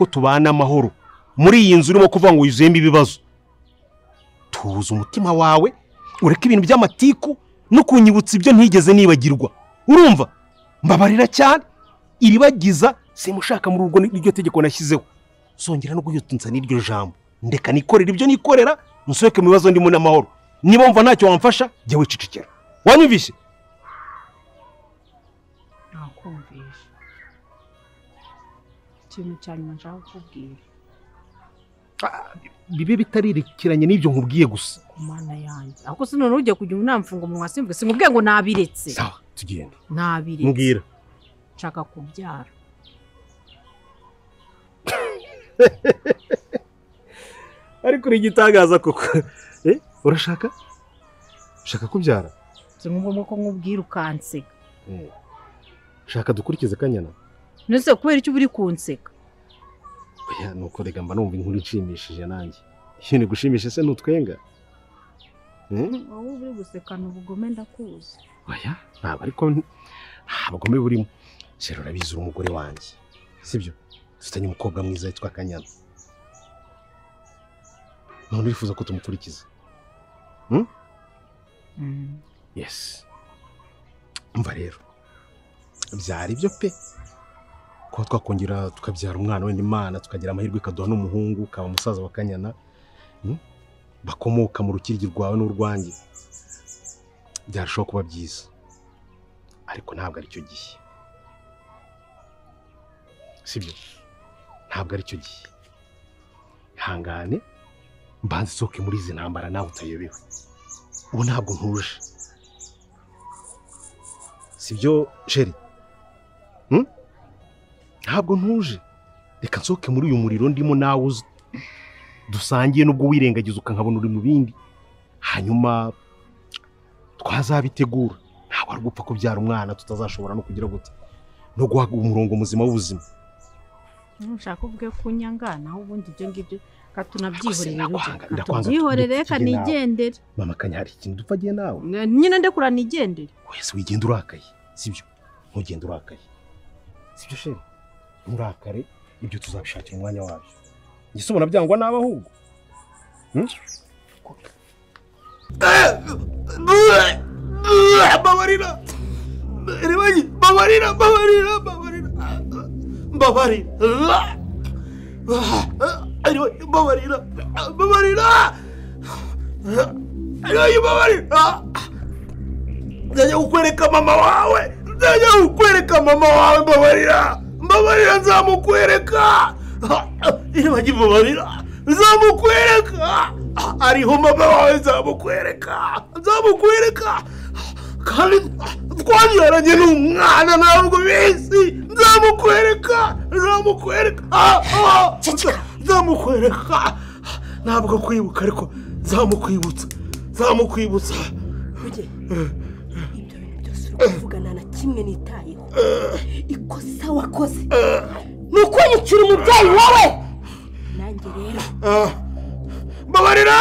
ko tubana amahoro muri iyi nzu urimo kuvuga ngo yuzuyemo ibibazo. Tubuze umutima wawe ureke ibintu by'amatiku no kunyibutsa ibyo ntigeze nibagirwa. Urumva? Mbabarira cyane. Iribagiza simushaka muri urwo n'iryo tegeko nashyizeho. Songera no guyutunza n'iryo jambo. Ndeka nikorera ibyo nikorera, nsohoke mu bibazo ndimo n'amahoro. Niba wumva ntacyo wamfasha, jya wicecekera. Wanyumvise? Nakumvishe. Ikintu cyanyuma nshaka kukubwira. Bibe bitaririkiranye n'ibyo nkubwiye gusa. Kumana yanjye. Ako se none ujye kujya unamfunga mu mwasimbuke. Sinkubwiye ngo nabiretse. Sawa, tugende. Nabiretse. Mbwira. Nshaka kubyara. Ariko uri igitangaza koko. Urashaka? Shaka kubyara? Sinkumva ko nkubwira ukanseka. Shaka dukurikize Kanyana. Nese kubera icyo uri kunseka? Oya nuko rega mba numva inkuru nshimishije nanjye. Iyo ni gushimisha se nutwenga? Wowe uri gusekana ubugome ndakuzi. Oya, ariko nta bugome burimo. Sero urabizi umugore wanjye. Sibyo? Dufitanye umukobwa mwiza yitwa Kanyana. None urifuza ko tumukurikiza? Yes. Umva rero. Byari byo pe. Ko twakongera tukabyara umwana wenda Imana tukagira amahirwe ikaduha n'umuhungu kaba umusaza wa Kanyana. Bakomoka mu rukiryi rwawe n'urwanjye. Byarushaho kuba byiza. Ariko ntabwo ari cyo gihe. Sibyo? Ntabwo ari cyo gihe. Hangane mbanze soke muri izi ntambara nawe utayobewe. Ubu ntabwo ntuje. Sibyo Sheri? Ntabwo ntuje. Reka nsoke muri uyu muriro ndimo nawe dusangiye nubwo wirengagiza ukankabona uri mu bindi. Hanyuma twazabitegura. Ntabwo ari gupfa kubyara umwana tutazashobora no kugira gute. No guhaga umurongo muzima w'ubuzima. Nshaka kuvuga kunyangana aho ubundi ibyo ngibyo katunabyihorere. Tubyihorere kanigendere. Mama Kanya hari ikintu dupfagiye nawe. Nyine ndekura nigendere. Wese wigenda urakaye. Sibyo? Ntugenda urakaye. Sibyo Sheri? Murakare ibyo tuzabishakira umwanya wabyo. Gisubona byangwa naba ahubwo. Babarira. Iribaji, babarira. Ndajya kukwereka mama wawe. Babarira nzamukwereka. Iribaji babarira. Nzamukwereka. Ariho mama wawe nzamukwereka. Kandi twanyaranye n'umwana ntabwo bizi. Nzamukwereka. Ntabwo kwibuka ariko nzamukwibutsa. Uje. Ibyo byose uruvugana na kimwe nitayeho. Ikosa wakoze. Nuko nyicira umubyeyi wawe. Nanjye rero. Babarira.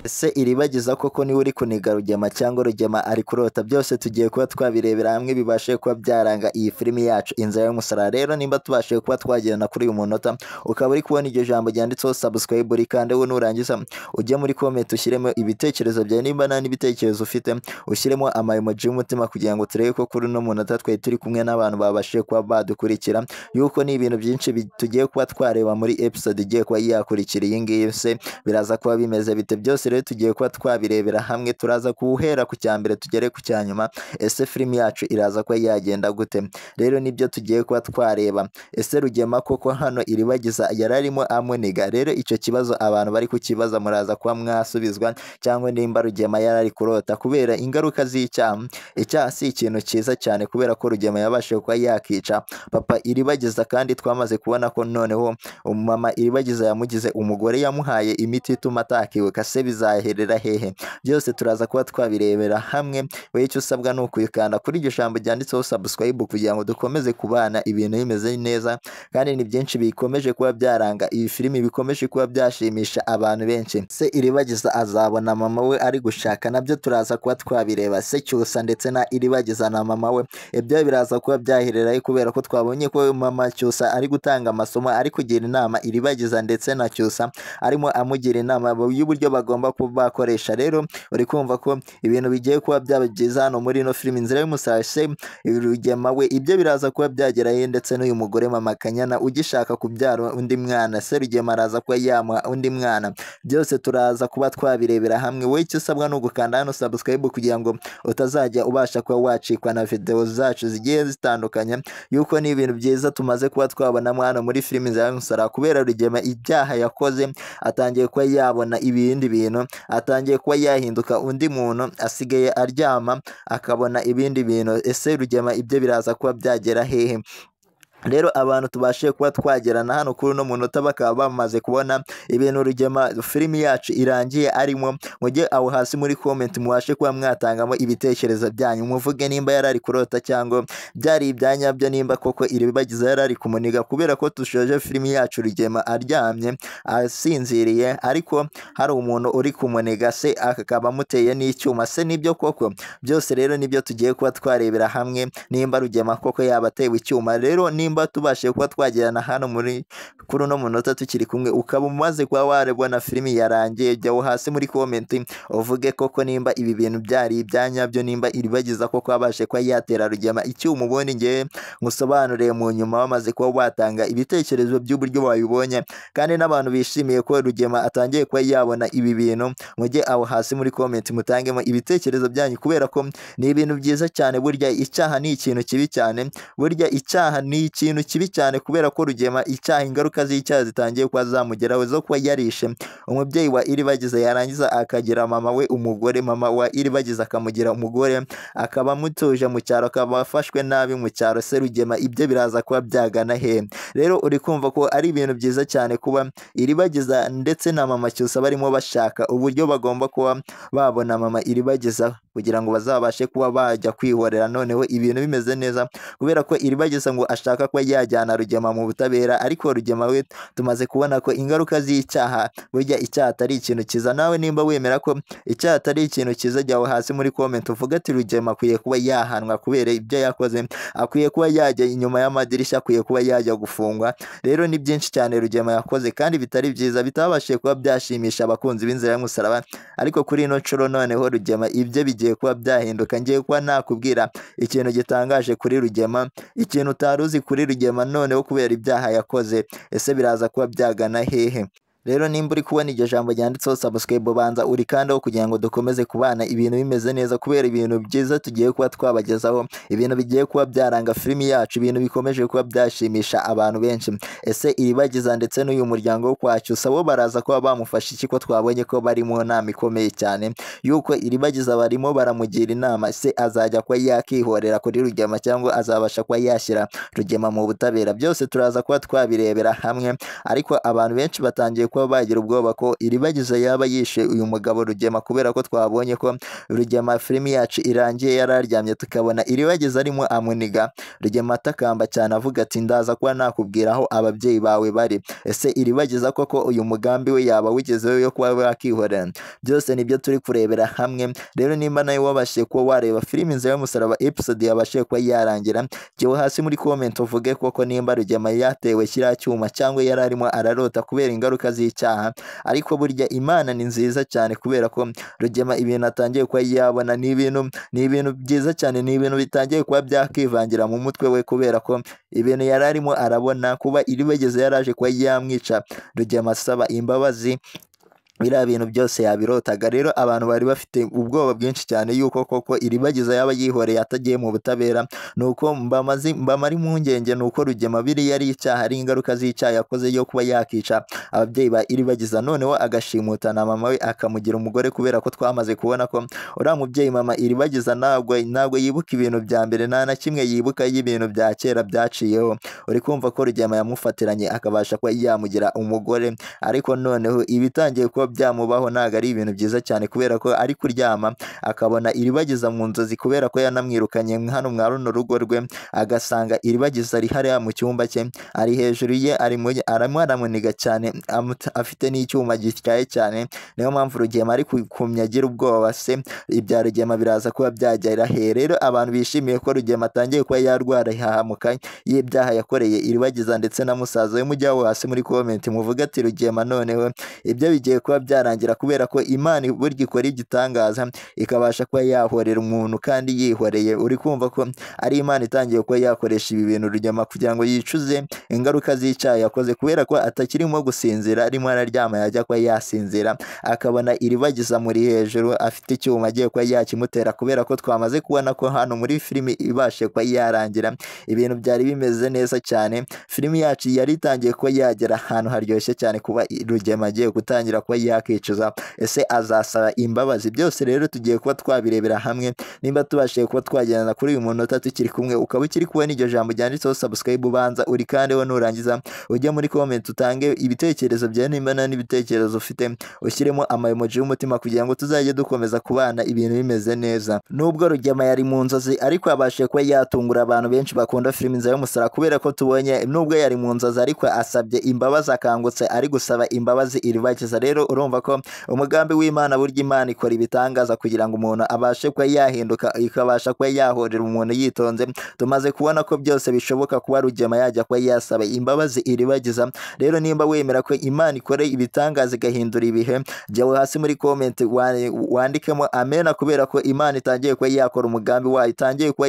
Ese iribagiza koko niwe uri kuniga Rugema cyangwa Rugema ari kurota? Byose tugiye kuba twabirebera hamwe bibashe kuba byaranga iyi filimi yacu Inzira y'Umusaraba. Rero nimba tubashe kuba twagirana kuri uyu munota ukaba uri kubona iryo jambo ryanditseho subscribe rikande we nurangiza ujye muri comment ushyiremo ibitekerezo byawe, nimba nta n'ibitekerezo ufite ushyiremo emoji y'umutima kugira ngo turebe ko kuri no munota twe turi kumwe n'abantu babashe kuba badukurikira, yuko ni ibintu byinshi tugiye kuba twareba muri episode igiye kuba yakurikira iyi ngiyi. Se biraza kuba bimeze bite? Byose rero tugiye kuba twabirebera hamwe. Turaza kuhera ku cyambere tugere ku cyanyuma. Ese filimi yacu iraza kuba yagenda gute? Rero nibyo tugiye kuba twareba. Ese Rugema koko hano iribagiza yararimo amuniga? Rero icyo kibazo abantu bari kukibaza muraza kuba mwasubizwa, cyangwa nimba Rugema yarari kurota kubera ingaruka z'icyaha. Icyaha si ikintu cyiza cyane kubera ko Rugema yabashije kuba yakica papa iribagiza, kandi twamaze kubona ko noneho mama iribagiza yamugize umugore, yamuhaye imiti ituma atakibuka. Se bizaherera hehe, byose turaza kuba twabirebera hamwe. Wowe icyo usabwa ni ukuyikanda kuri iryo jambo ryanditseho subscribe kugira ngo dukomeze kubana ibintu bimeze neza, kandi ni byinshi bikomeje kuba byaranga iyi filimi, bikomeje kuba byashimisha abantu benshi. Se Iribagiza azabona mama we ari gushaka, nabyo turaza kuba twabireba. Se Cyusa ndetse na Iribagiza na mama we, ibyo biraza kuba byahererayo kubera ko twabonye ko mama Cyusa ari gutanga amasomo, ari kugira inama Iribagiza ndetse na Cyusa, arimo amugira inama y'uburyo bagomba kuba bakoresha. Rero uri kumva ko ibintu bigiye kuba byaba byiza hano muri ino filimi Inzira y'Umusaraba. Se Rugema we ibyo biraza kuba byagerayo, ndetse n'uyu mugore mama Kanyana ugishaka kubyara undi mwana, Se Rugema araza kuba yamuha undi mwana. Byose turaza kuba twabirebera hamwe. Wowe icyo usabwa ni ugukanda hano subscribe kugira ngo utazajya ubasha kuba wacikwa na video zacu zigiye zitandukanye, yuko ni ibintu byiza tumaze kuba twabonamo hano muri filimi Inzira y'Umusaraba. Kubera Rugema ibyaha yakoze, atangiye kuba yabona ibindi bintu, atangiye kuba yahinduka undi muntu, asigaye aryama akabona ibindi bintu. Ese Rugema ibyo biraza kuba byagera hehe? Rero abantu tubashe kuba twagerana hano kuri uno munota bakaba bamaze kubona ibintu Rugema filimi yacu irangiye arimo. Mujye aho hasi muri comment mubashe kuba mwatangamo ibitekerezo byanyu, muvuge nimba yarari kurota cyangwa byari ibyanyabyo, nimba koko Iribagiza yarari kumuniga, kubera ko dushoje filimi yacu Rugema aryamye asinziriye, ariko hari umuntu uri kumuniga, se akaba amuteye n'icyuma. Se nibyo koko? Byose rero nibyo tugiye kuba twarebera hamwe, nimba Rugema koko yabatewe icyuma. Rero nimba tubashe kuba twagerana hano muri kuri uno munota tukiri kumwe, ukaba umaze kuba warebona filimi yarangiye, jya hasi muri comment uvuge koko nimba ibi bintu byari ibyanyabyo, nimba Iribagiza koko abashe kuba yatera Rugema icyuma. Ubundi ngewe ngusobanuriye mu nyuma wamaze kuba watanga ibitekerezo by'uburyo wabibonye, kandi n'abantu bishimiye ko Rugema atangiye kuba yabona ibi bintu, mujye aho hasi muri comment mutangemo ibitekerezo byanyu, kubera ko ni ibintu byiza cyane. Burya icyaha ni ikintu kibi cyane, burya icyaha ni ikintu kibi cyane, kubera ko Rugema icyaha, ingaruka z'icyaha zitangiye kuba zamugeraho zo kuba yarishe umubyeyi wa Iribagiza, yarangiza akagira mama we umugore, mama wa Iribagiza akamugira umugore, akaba amutuje mu cyaro, akaba afashwe nabi mu cyaro. Se Rugema ibyo biraza kuba byagana he? Rero uri kumva ko ari ibintu byiza cyane kuba Iribagiza ndetse na mama Cyusa barimo bashaka uburyo bagomba kuba babona mama Iribagiza kugira ngo bazabashe kuba bajya kwihorera noneho ibintu bimeze neza, kubera ko Iribagiza ngo ashaka kuba yajyana Rugema mu butabera, ariko Rugema we tumaze kubona ko ingaruka z'icyaha, burya icyaha atari ikintu cyiza. Nawe nimba wemera ko icyaha atari ikintu cyiza, jya hasi muri comment uvuga ati Rugema akwiye kuba yahanwa kubera ibyo yakoze, akwiye kuba yajya inyuma y'amadirishya, akwiye kuba yajya gufungwa. Rero ni byinshi cyane Rugema yakoze kandi bitari byiza, bitabashije kuba byashimisha abakunzi b'Inzira y'Umusaraba, ariko kuri ino nshuro noneho Rugema ibyo bigiye kuba byahinduka. Ngiye kuba nakubwira ikintu gitangaje kuri Rugema, ikintu utari uzi kuri Rugema noneho kubera ibyaha yakoze. Ese biraza kuba byagana hehe? Rero nimba uri kubona iryo jambo ryanditseho subscribe, banza urikandaho kugira ngo dukomeze kubana ibintu bimeze neza, kubera ibintu byiza tugiye kuba twabagezaho, ibintu bigiye kuba byaranga filimi yacu, ibintu bikomeje kuba byashimisha abantu benshi. Ese Iribagiza ndetse n'uyu muryango wo kwa Cyusa bo baraza kuba bamufasha iki, ko twabonye ko bari mu nama ikomeye cyane, yuko Iribagiza barimo baramugira inama, se azajya kuba yakihorera kuri Rugema cyangwa azabasha kuba yashyira Rugema mu butabera? Byose turaza kuba twabirebera hamwe, ariko abantu benshi batangiye kuba bagira ubwoba ko Iribagiza yaba yishe uyu mugabo Rugema, kubera ko twabonye ko Rugema filimi yacu irangiye yararyamye, tukabona Iribagiza arimo amuniga. Rugema atakamba cyane avuga ati ndaza kuba nakubwira aho ababyeyi bawe bari. Ese Iribagiza koko uyu mugambi we yaba wigezeho yo kuba wakihorera? Byose nibyo turi kurebera hamwe. Rero nimba nawe wabashije kuba wareba filimi Inzira y'Umusaraba episode yabashije kuba yarangira, jyewe hasi muri comment uvuge koko nimba Rugema yatewe kiriya cyuma cyangwa yari arimo ararota kubera ingaruka z'icyaha. Ariko burya Imana ni nziza cyane, kubera ko Rugema ibintu atangiye kuba yabona ni ibintu byiza cyane, ni ibintu bitangiye kuba byakivangira mu mutwe we, kubera ko ibintu yari arimo arabona kuba Iribagiza yaraje kuba yamwica. Rugema asaba imbabazi, biriya bintu byose yabirotaga. Rero abantu bari bafite ubwoba bwinshi cyane yuko koko Iribagiza yaba yihoreye atagiye mu butabera, nuko mbamara impungenge nuko Rugema biriya ari icyaha, ari ingaruka z'icyaha yakoze yo kuba yakica ababyeyi ba Iribagiza, noneho agashimuta na mama we akamugira umugore, kubera ko twamaze kubona ko uriya mubyeyi mama Iribagiza ntabwo yibuka ibintu bya mbere, nta na kimwe yibuka y'ibintu bya kera byaciyeho. Uri kumva ko Rugema yamufatiranye akabasha kuba yamugira umugore, ariko noneho ibitangiye kuba byamubaho ntabwo ari ibintu byiza cyane kubera ko ari kuryama akabona iribagiza mu nzozi kubera ko yanamwirukanye hano mwa runo rugo rwe agasanga iribagiza ari hariya mu cyumba cye ari hejuru ye arimo aramuniga cyane afite n'icyuma gityaye cyane niyo mpamvu Rugema ari kumya agira ubwoba se ibya Rugema biraza kuba byagera he rero abantu bishimiye ko Rugema atangiye kuba yarwara ihahamuka y'ibyaha yakoreye iribagiza ndetse na musaza we mujyaho hasi muri comment muvuga ati Rugema noneho ibyo bigiye kuba byarangira kubera ko Imana burya ikora igitangaza ikabasha kuba yahorera umuntu kandi yihoreye uri kumva ko ari Imana itangiye kuba yakoresha ibi bintu Rugema kugira ngo yicuze ingaruka z'icyaha yakoze kubera ko atakirimo gusinzira arimo araryama yajya kuba yasinzira akabona iribagiza muri hejuru afite icyuma agiye kuba yakimutera kubera ko twamaze kubona ko hano muri filimi ibashe kuba yarangira ibintu byari bimeze neza cyane filimi yacu yari itangiye kuba yagera ahantu haryoshye cyane kuba Rugema agiye gutangira kuba yakicuza ese azasaba imbabazi byose rero tugiye kuba twabirebera hamwe nimba tubashije kuba twagendana kuri uyu munota tukiri kumwe ukaba ukiri kubona iryo jambo ryanditseho subscribe ubanza uri kandeho nurangiza ujye muri comment utange ibitekerezo byawe nimba n'ibitekerezo ufite ushyiremo amaemoji y'umutima kugira ngo tuzajye dukomeza kubana ibintu bimeze neza nubwo Rugema yari mu nzozi ariko yabashije kuba yatungura abantu benshi bakunda filimi nziza y'umusara kubera ko tubonye nubwo yari mu nzozi ariko asabye imbabazi akangutse ari gusaba imbabazi iribagiza rero urumva ko umugambi w'Imana burya Imana ikora ibitangaza kugira ngo umuntu abashe kuba yahinduka ikabasha kuba yahorera umuntu yitonze tumaze kubona ko byose bishoboka kuba Rugema yajya kuba yasaba imbabazi iribagiza rero nimba wemera ko Imana ikore ibitangaza igahindura ibihe jyawe hasi muri comment wandikemo amena kubera ko Imana itangiye kuba yakora umugambi wayo itangiye kuba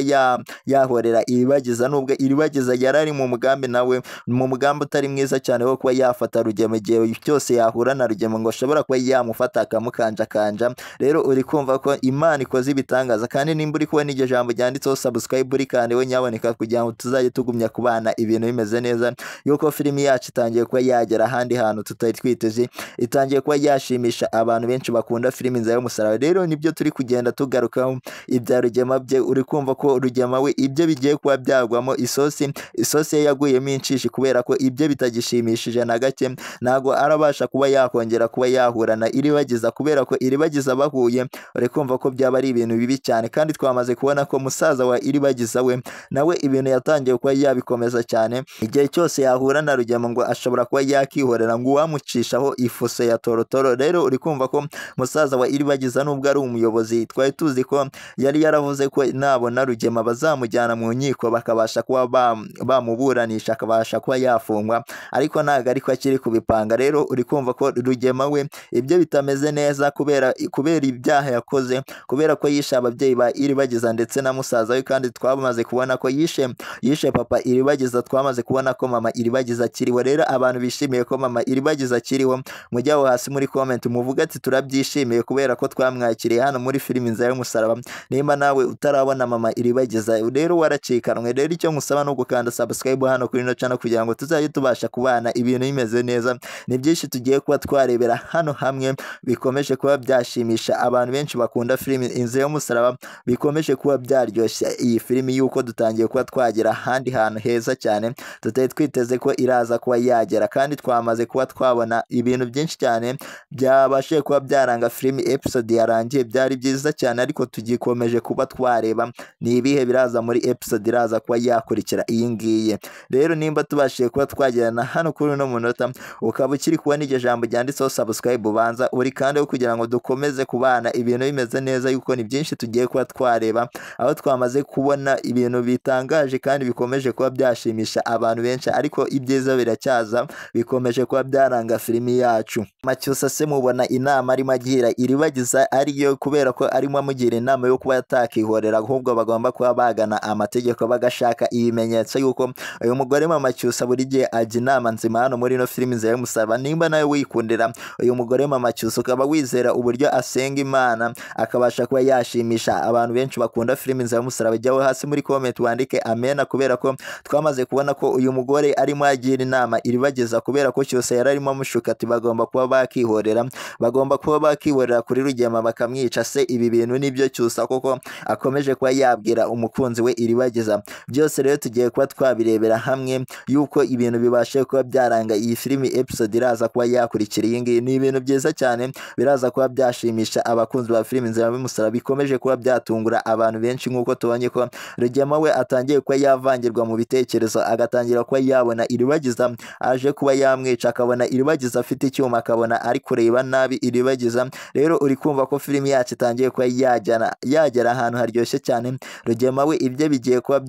yahorera iribagiza nubwo iribagiza yarari mu mugambi nawe mu mugambi utari mwiza cyane wo kuba yafata Rugema igihe cyose yahura na Rugema ngo ashobora kuba yamufata akamukanjakanja rero uri kumva ko Imana ikoze ibitangaza kandi nimba uri kubona iryo jambo ryanditseho subscribe uri kandi we nyaboneka kugira ngo tuzajye tugumya kubana ibintu bimeze neza yuko filimi yacu itangiye kuba yagera ahandi hantu tutari twiteze itangiye kuba yashimisha abantu benshi bakunda filimi nziza y'umusaraba rero nibyo turi kugenda tugarukaho ibya Rugema bye uri kumva ko Rugema we ibyo bigiye kuba byagwamo isosi ye yaguyemo inshishi kubera ko ibyo bitagishimishije na gake ntago arabasha kuba yakongera kuba yahura na iribagiza kubera ko iribagiza bahuye uri kumva ko byaba ari ibintu bibi cyane kandi twamaze kubona ko musaza wa iribagiza we nawe ibintu yatangiye kuba yabikomeza cyane igihe cyose yahura na Rugema ngo ashobora kuba yakihorera ngo uwamucishaho ifuse ya torotoro rero uri kumva ko musaza wa iribagiza nubwo ari umuyobozi twari tuzi ko yari yaravuze ko nabona Rugema bazamujyana mu nkiko bakabasha kuba bamuburanisha akabasha kuba yafungwa ariko ntago ariko akiri kubipanga rero uri kumva ko Rugema we ibyo bitameze neza kubera ibyaha yakoze kubera ko yishe ababyeyi ba iribagiza ndetse na musaza we kandi twamaze kubona ko yishe papa iribagiza twamaze kubona ko mama iribagiza akiriho rero abantu bishimiye ko mama iribagiza akiriho mujyaho hasi muri comment muvuga ati turabyishimiye kubera ko twamwakiriye hano muri filimi nziza y'umusaraba nimba nawe utarabona mama iribagiza rero waracikanwe rero icyo musaba no gukanda subscribe hano kuri ino channel kugira ngo tuzajye tubasha kubana ibintu bimeze neza ni byinshi tugiye kuba twarebera hano hamwe bikomeje kuba byashimisha abantu benshi bakunda filimi inziza y'umusaraba bikomeje kuba byaryoshya iyi filimi yuko dutangiye kuba twagera ahandi hantu heza cyane tutari twiteze ko iraza kuba yagera kandi twamaze kuba twabona ibintu byinshi cyane byabashije kuba byaranga filimi episode yarangiye byari byiza cyane ariko tugikomeje kuba twareba ni ibihe biraza muri episode iraza kuba yakurikira iyi ngiyi rero nimba tubashije kuba twagerana hano kuri uno munota ukaba ukiri kubona iryo jambo ryanditseho subscribe ubanza uri kandi kugira ngo dukomeze kubana ibintu bimeze neza yuko ni byinshi tugiye kuba twareba aho twamaze kubona ibintu bitangaje kandi bikomeje kuba byashimisha abantu benshi ariko ibyiza biracyaza bikomeje kuba byaranga filimi yacu Macyusa se mubona inama arimo agira iribagiza ariyo kubera ko arimo amugira inama yo kuba yatakihorera ahubwo bagomba kuba bagana amategeko bagashaka ibimenyetso yuko uyu mugore mama Cyusa buri gihe ajya inama nzima hano muri ino filimi nziza y'umusaraba nimba nawe wikundira uyu mugore mama Cyusa ukaba wizera uburyo asenga Imana akabasha kuba yashimisha abantu benshi bakunda filimi nziza y'umusaraba jyawe hasi muri comment wandike amena kubera ko twamaze kubona ko uyu uyu mugore arimo agira inama Iribagiza kubera ko cyose yari arimo amushuka ati bagomba kuba bakihorera kuri Rugema bakamwica. Se ibi bintu nibyo Cyusa koko akomeje kuba yabwira umukunzi we Iribagiza. Byose rero tugiye kuba twabirebera hamwe yuko ibintu bibashe kuba byaranga iyi filimi episode iraza kuba yakurikira iyi ngiyi. Ni ibintu byiza cyane biraza kuba byashimisha abakunzi ba filimi Inzira y'Umusaraba, bikomeje kuba byatungura abantu benshi nk'uko tubonye ko Rugema we atangiye kuba yavangirwa mu bitekerezo, agatangira kuba yabona Iribagiza aje kuba yamwica, akabona Iribagiza afite icyuma, akabona ari kureba nabi Iribagiza. Rero uri kumva ko filimi yacu itangiye kuba yagera ahantu haryoshye cyane. Rugema we ibyo bigiye kuba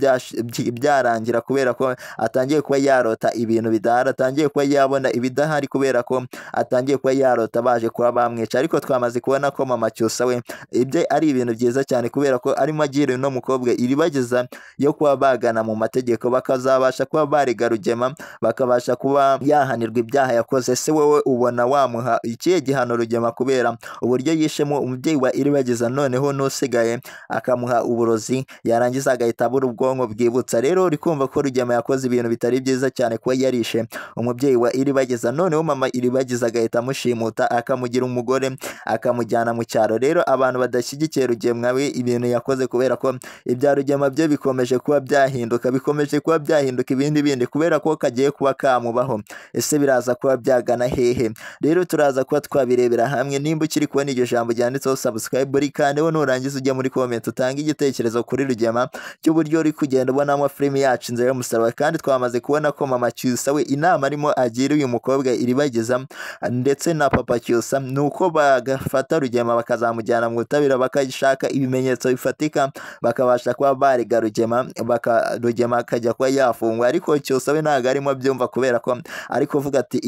byarangira kubera ko atangiye kuba yarota ibintu bidahari, atangiye kuba yabona ibidahari kubera ko atangiye kuba yarota baje kuba bamwica. Ariko twamaze kubona ko mama Cyusa we ibyo ari ibintu byiza cyane kubera ko arimo agira uno mukobwa Iribagiza yo kuba bagana mu mategeko, bakazabasha kuba barega Rugema, bakabasha kuba yahanirwa ibyaha yakoze. Se wowe ubona wamuha ikihe gihano Rugema kubera uburyo yishemo umubyeyi wa Iribagiza, noneho nusigaye akamuha uburozi yarangiza agahita abura ubwonko bwibutsa. Rero uri kumva ko Rugema yakoze ibintu bitari byiza cyane kuba yarishe umubyeyi wa Iribagiza, noneho mama Iribagiza agahita amushimuta akamugira umugore akamujyana mu cyaro. Rero abantu badashyigikiye Rugema we ibintu yakoze kubera ko ibya Rugema byo bikomeje kuba byahinduka ibindi bindi kubera ko kagiye kuba kamubaho. Ese biraza kuba byagana hehe? Rero turaza kuba twabirebera hamwe. Nimba ukiri kubona iryo jambo ryanditseho subscribe rikandeho, nurangiza ujya muri comment utange igitekerezo kuri Rugema cy'uburyo uri kugenda ubonamo filimi yacu Inzira y'Umusaraba. Kandi twamaze kubona ko mama Cyusa we inama arimo agira uyu mukobwa Iribagiza ndetse na papa Cyusa nuko bagafata Rugema bakazamujyana mu butabera, bakashaka ibimenyetso bifatika, bakabasha kuba barega Rugema, Rugema akajya kuba yafungwa. Ariko Cyusa we ntabwo arimo abyumva kubera ko ari kuvuga ati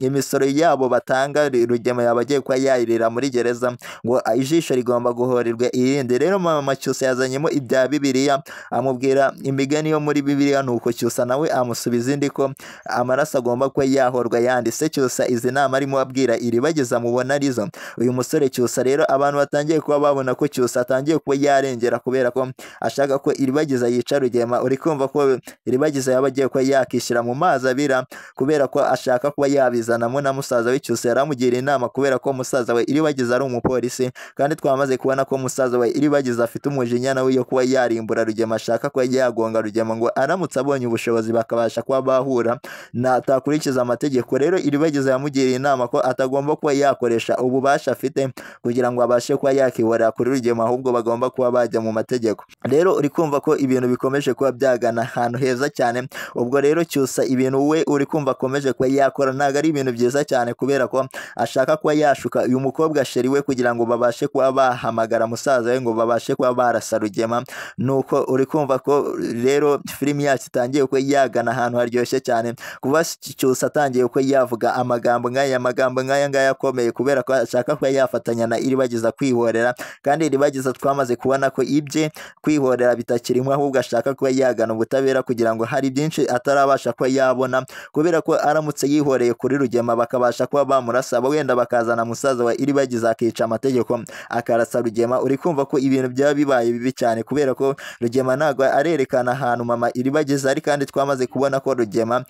imisoro yabo batanga Rugema yaba agiye kuba yayirira muri gereza, ngo ijisho rigomba guhorerwa irindi. Rero mama Cyusa yazanyemo ibya Bibiliya, amubwira imigani yo muri Bibiliya, nuko Cyusa nawe amusubiza indi ko amaraso agomba kuba yahorwa yanditse. Cyusa izi nama arimo abwira Iribagiza mubona arizo uyu musore Cyusa. Rero abantu batangiye kuba babona ko Cyusa atangiye kuba yarengera kubera ko ashaka ko Iribagiza yica Rugema. Uri kumva ko Iribagiza yaba agiye kuba yakishyira mu mazi abira kubera ko ashaka kuba yabizanamo na musaza we Cyusa. Yaramugira inama kubera ko musaza we Iribagiza ari umupolisi, kandi twamaze kubona ko musaza we Iribagiza afite umujinya nawe yo kuba yarimbura Rugema, ashaka kuba yagonga Rugema ngo aramutse abonye ubushobozi bakabasha kuba bahura natakurikiza amategeko. Rero Iribagiza yamugiriye inama ko atagomba kuba yakoresha ububasha afite kugira ngo abashe kuba yakihorera kuri Rugema, ahubwo bagomba kuba bajya mu mategeko. Rero uri kumva ko ibintu bikomeje kuba byagana ahantu heza cyane. Ubwo rero Cyusa ibintu we uri kumva akomeje kuba yakora ntabwo ari ibintu byiza cyane kubera ko ashaka kuba yashuka uyu mukobwa sheri we kugira ngo babashe kuba bahamagara musaza we ngo babashe kuba barasa Rugema. Nuko uri kumva ko rero filimi yacu itangiye kuba yagana ahantu haryoshye cyane kuba Cyusa atangiye kuba yavuga amagambo ngaya akomeye kubera ko ashaka kuba yafatanya na Iribagiza kwihorera. Kandi Iribagiza twamaze kubona ko ibye kwihorera bitakirimo, ahubwo ashaka kuba yagana ubutabera kugira ngo hari byinshi atarabasha kuba yabona, kubera ko aramutse yihoreye kuri Rugema bakabasha kuba bamurasa, wenda bakazana musaza wa Iribagiza akica amategeko akarasa Rugema. Uri kumva ko ibintu byaba bibaye bibi cyane kubera ko Rugema ntabwo arerekana ahantu mama Iribagiza ari, kandi twamaze kubona ko Rugema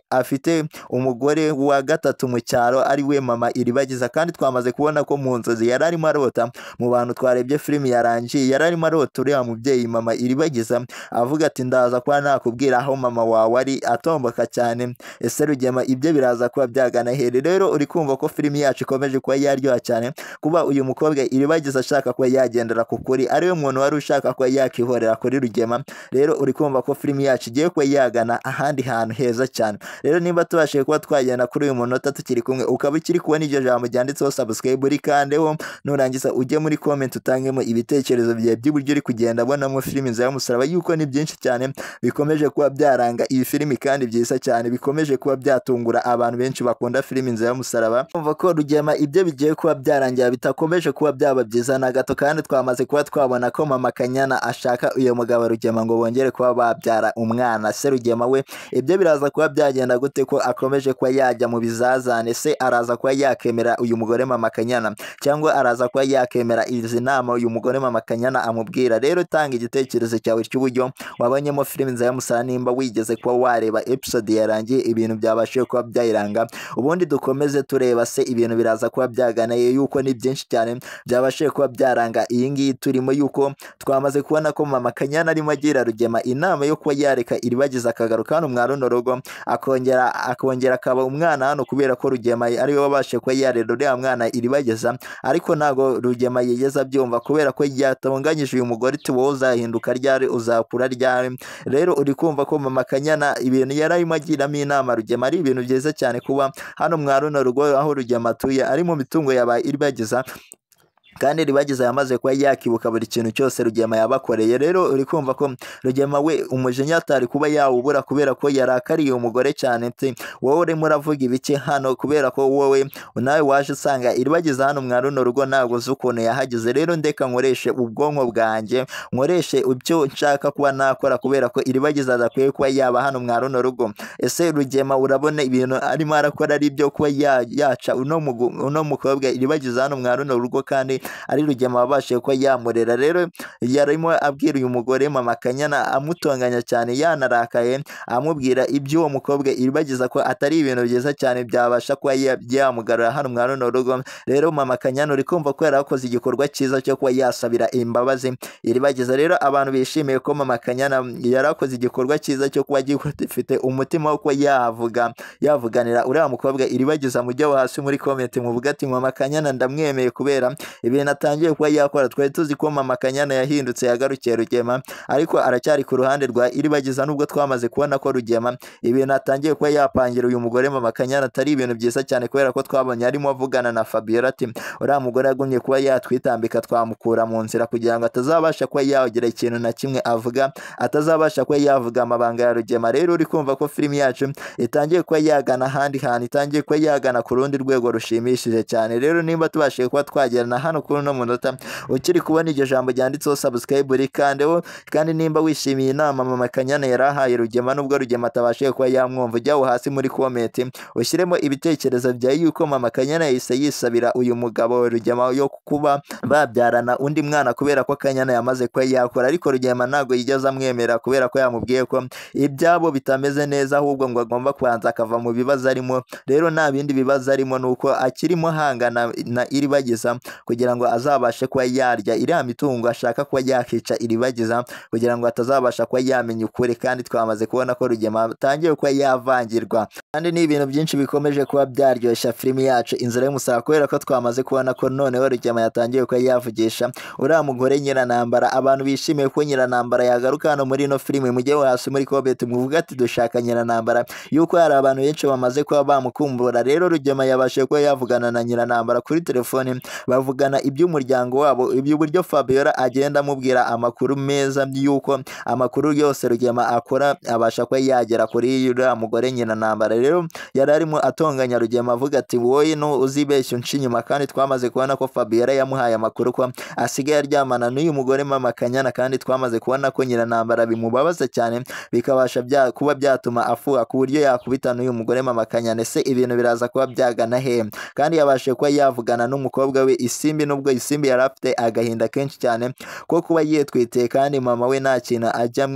afite umugore wa gatatu mu cyaro ari we mama Iribagiza. Kandi twamaze kubona ko mu nzozi yari arimo arota, mu bantu twarebye filimi yarangiye yari arimo arota uriya mubyeyi mama Iribagiza avuga ati ndaza kuba nakubwira aho mama wawe ari, atomboka cyane. Ese Rugema ibyo biraza kuba byagana here? Rero uri kumva ko filimi yacu ikomeje kuba yaryoha cyane kuba uyu mukobwa Iribagiza ashaka kuba yagendera ku kuri, ariwe muntu wari ushaka kuba yakihorera kuri Rugema. Rero uri kumva ko filimi yacu igiye kuba yagana ahandi hantu heza cyane. Rero nimba tubashije kuba twagenda kuri uyu munota tukiri kumwe, ukaba ukiri kubona iryo jambo ryanditseho subscribe rikandeho, nurangiza ujye muri comment utangemo ibitekerezo byawe by'uburyo uri kugenda abonamo filimi Inzira y'Umusaraba, yuko ni byinshi cyane bikomeje kuba byaranga iyi filimi kandi byiza cyane bikomeje kuba byatungura abantu benshi bakunda filimi Inzira y'Umusaraba. Umva ko Rugema ibyo bigiye kuba byarangira bitakomeje kuba byaba byiza na gato, kandi twamaze kuba twabona ko mama Kanyana ashaka uyu mugabo Rugema ngo bongere kuba babyara umwana. Se Rugema we ibyo biraza kuba byagenda gute ko akomeje kuba yajya mu bizazane? Se araza kuba yakemera uyu mugore mama Kanyana cyangwa araza kuba yakemera izi nama uyu mugore mama Kanyana amubwira? Rero tanga igitekerezo cyawe cy'uburyo wabonyemo filimi Inzira y'Umusaraba, nimba nimba wigeze kuba wareba episode yarangiye ibintu byabashije kuba byayiranga, ubundi dukomeze tureba se ibintu biraza kuba byaganaye yuko ni byinshi cyane byabashije kuba byaranga iyi ngiyi turimo, yuko twamaze kubona ko mama Kanyana arimo agira Rugema inama yo kuba yareka Iribagiza akagaruka hano mwa runo rugo akongera akaba umwana hano, kubera ko Rugema ariwe wabashije kuba yarera uriya mwana Iribagiza, ariko ntago Rugema yigeze abyumva kubera ko yatonganyije uyu mugore ati wowe uzahinduka ryari, uzakura ryari. Rero uri kumva ko mama Kanyana ibintu yari arimo agiramo inama Rugema ari ibintu byiza cyane kuba hano mwa runo rugo aho Rugema atuye ari mu mitungo yabaye Iribagiza, kandi Iribagiza yamaze kuba yakibuka buri kintu cyose Rugema yabakoreye. Rero uri kumva ko Rugema we umujinya atari kuba yawubura kubera ko yarakariye umugore cyane ati wowe urimo uravuga ibiki hano, kubera ko wowe nawe waje usanga Iribagiza hano mwa runo rugo ntabwo uzi ukuntu yahageze. Rero ndeka nkoreshe ubwonko bwanjye, nkoreshe ibyo nshaka kuba nakora, kubera ko Iribagiza adakwiye kuba yaba hano mwa runo rugo. Ese Rugema urabona ibintu arimo arakora ari byo kuba yaca uno mukobwa Iribagiza hano mwa runo rugo, kandi ari Rugema wabashije kuba yamurera. Rero yarimo abwira uyu mugore mama Kanyana amutonganya cyane, yanarakaye amubwira iby'uwo mukobwa Iribagiza ko atari ibintu byiza cyane byabasha kuba yamugarura hano mwa runo rugo. Rero mama Kanyana uri kumva ko yarakoze igikorwa cyiza cyo kuba yasabira imbabazi Iribagiza. Rero abantu bishimiye ko mama Kanyana yarakoze igikorwa cyiza cyo kuba gifite umutima wo kuba yavuganira uriya mukobwa Iribagiza. Mujye hasi muri comment muvuga ati mama Kanyana ndamwemeye kubera ibintu atangiye kuba yakora. Twari tuzi ko mama Kanyana yahindutse yagarukiye Rugema, ariko aracyari ku ruhande rwa Iribagiza, nubwo twamaze kubona ko Rugema ibintu atangiye kuba yapangira uyu mugore mama Kanyana atari ibintu byiza cyane, kubera ko twabonye arimo avugana na Fabiola ati uriya mugore yagumye kuba yatwitambika twamukura mu nzira kugira ngo atazabasha kuba yagira ikintu na kimwe avuga, atazabasha kuba yavuga amabanga ya Rugema. Rero uri kumva ko filimi yacu itangiye kuba yagana ahandi hantu, itangiye kuba yagana ku rundi rwego rushimishije cyane. Rero nimba tubashije kuba twagerana hano kuri uno munota ukiri kubona iryo jambo ryanditseho subscribe rikandeho, kandi nimba wishimiye inama mama Kanyana yarahaye Rugema nubwo Rugema atabashije kuba yamwumva, ujyaho hasi muri comment ushyiremo ibitekerezo bya yuko mama Kanyana yahise yisabira uyu mugabo Rugema yo kuba babyarana undi mwana, kubera ko Kanyana yamaze kuba yakora, ariko Rugema ntabwo yigeze amwemera kubera ko yamubwiye ko ibyabo bitameze neza, ahubwo ngo agomba kubanza akava mu bibazo arimo. Rero nta bindi bibazo arimo, nuko akirimo hangana na Iribagiza kugira ngo azabashe kuba yarya iriya mitungo ashaka kuba yakica Iribagiza, kugira ngo atazabasha kuba yamenya ukuri. Kandi twamaze kubona ko Rugema atangiye kuba yavangirwa, kandi ni ibintu byinshi bikomeje kuba byaryoshya filimi yacu Inzira y'Umusaraba, kubera ko twamaze kubona ko noneho Rugema yatangiye kuba yavugisha uriya mugore Nyiranambara. Abantu bishimiye ko Nyiranambara yagaruka hano muri ino filimi, mujye hasi muri comment muvuga ati dushaka Nyiranambara, yuko hari abantu benshi bamaze kuba bamukumbura. Rero Rugema yabashije kuba yavugana na Nyiranambara kuri telefone, bavugana iby'umuryango wabo, iby'uburyo Fabiola agenda amubwira amakuru meza, yuko amakuru yose Rugema akora abasha kuba yagera kuri uriya mugore Nyiranambara. Rero yari arimo atonganya Rugema avuga ati wowe no uzibeshya unca inyuma, kandi twamaze kubona ko Fabiola yamuhaye amakuru ko asigaye aryamana n'uyu mugore mama Kanyana, kandi twamaze kubona ko Nyiranambara bimubabaza cyane, bikabasha kuba byatuma afuha ku buryo yakubita n'uyu mugore mama Kanyana. Ese ibintu biraza kuba byagana he? Kandi yabashije kuba yavugana n'umukobwa we Isimbi, nubwo Isimbi yari afite agahinda kenshi cyane ko kuba yitwitiye, kandi mama we nta kintu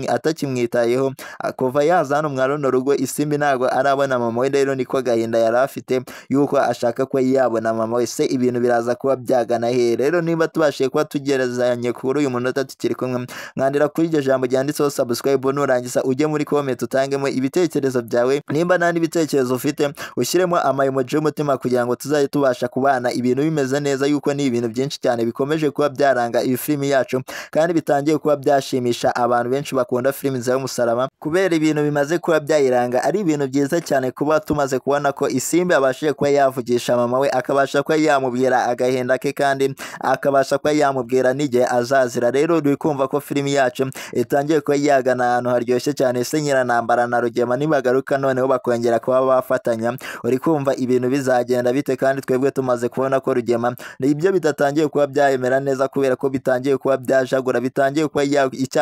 atakimwitayeho kuva yaza hano mwa runo rugo. Isimbi ntabwo arabona mama we, rero niko agahinda yari afite yuko ashaka kuba yabona mama we. Se ibintu biraza kuba byagana he? Rero niba tubashije kuba tugerezanye kuri uyu munota tukiri kumwe, mwandira kuri iryo jambo ryanditseho subscribe, nurangiza ujye muri comment utangemo ibitekerezo byawe. Nimba nta n'ibitekerezo ufite ushyiremo amayemoji y'umutima kugira ngo tuzajye tubasha kubana ibintu bimeze neza, yuko ni ibintu byinshi cyane bikomeje kuba byaranga iyi filimi yacu, kandi bitangiye kuba byashimisha abantu benshi bakunda filimi Inzira y'Umusaraba, kubera ibintu bimaze kuba byayiranga ari ibintu byiza cyane. Kuba tumaze kubona ko Isimbi abashije kuba yavugisha mama we, akabasha kuba yamubwira agahinda ke, kandi akabasha kuba yamubwira n'igihe azazira. Rero uri kumva ko filimi yacu itangiye kuba yagana ahantu haryoshye cyane. Se Nyiranambara na Rugema nibagaruka noneho bakongera kuba bafatanya, uri kumva ibintu bizagenda bite? Kandi twebwe tumaze kubona ko Rugema ibyo bidatangiye kuba byayemera neza kubera ko bitangiye kuba byajagura, bitangiye kuba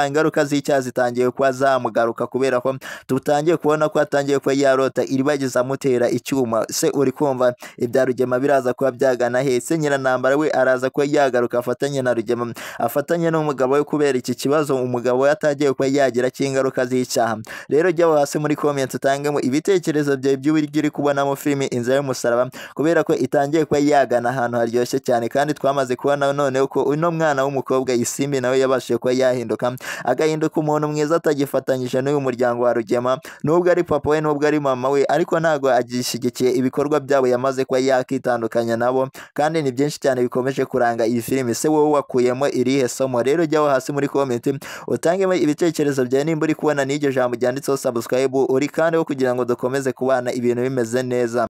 ingaruka z'icyaha zitangiye kuba zamugaruka kubera ko tutangiye kubona ko atangiye kuba yarota iribagiza amutera icyuma. Se uri kumva ibya Rugema biraza kuba byagana he? Se Nyirantambara we araza kuba yagaruka afatanye na Rugema, afatanye n'umugabo we kubera iki kibazo umugabo we atagiye kuba yagira cy'ingaruka z'icyaha. Rero jya hasi muri comment utangemo ibitekerezo byawe by'uburyo uri kubonamo filimi Inzira y'Umusaraba kubera ko itangiye kuba yagana ahantu haryoshye cyane, kandi twamaze kubona noneho ko uno mwana w'umukobwa Isimbi nawe yabashije kuba yahinduka agahinduka umuntu mwiza atagifatanyije n'uyu muryango wa Rugema, nubwo ari papa we nubwo ari mama we, ariko ntabwo agishyigikiye ibikorwa byabo, yamaze kuba yakitandukanya nabo, kandi ni byinshi cyane bikomeje kuranga iyi filimi. Se wowe wakuyemo irihe somo? Rero jyaho hasi muri comment utangemo ibitekerezo byawe nimba uri kubona n'iryo jambo ryanditseho subscribe uri kandi kugira ngo dukomeze kubana ibintu bimeze neza.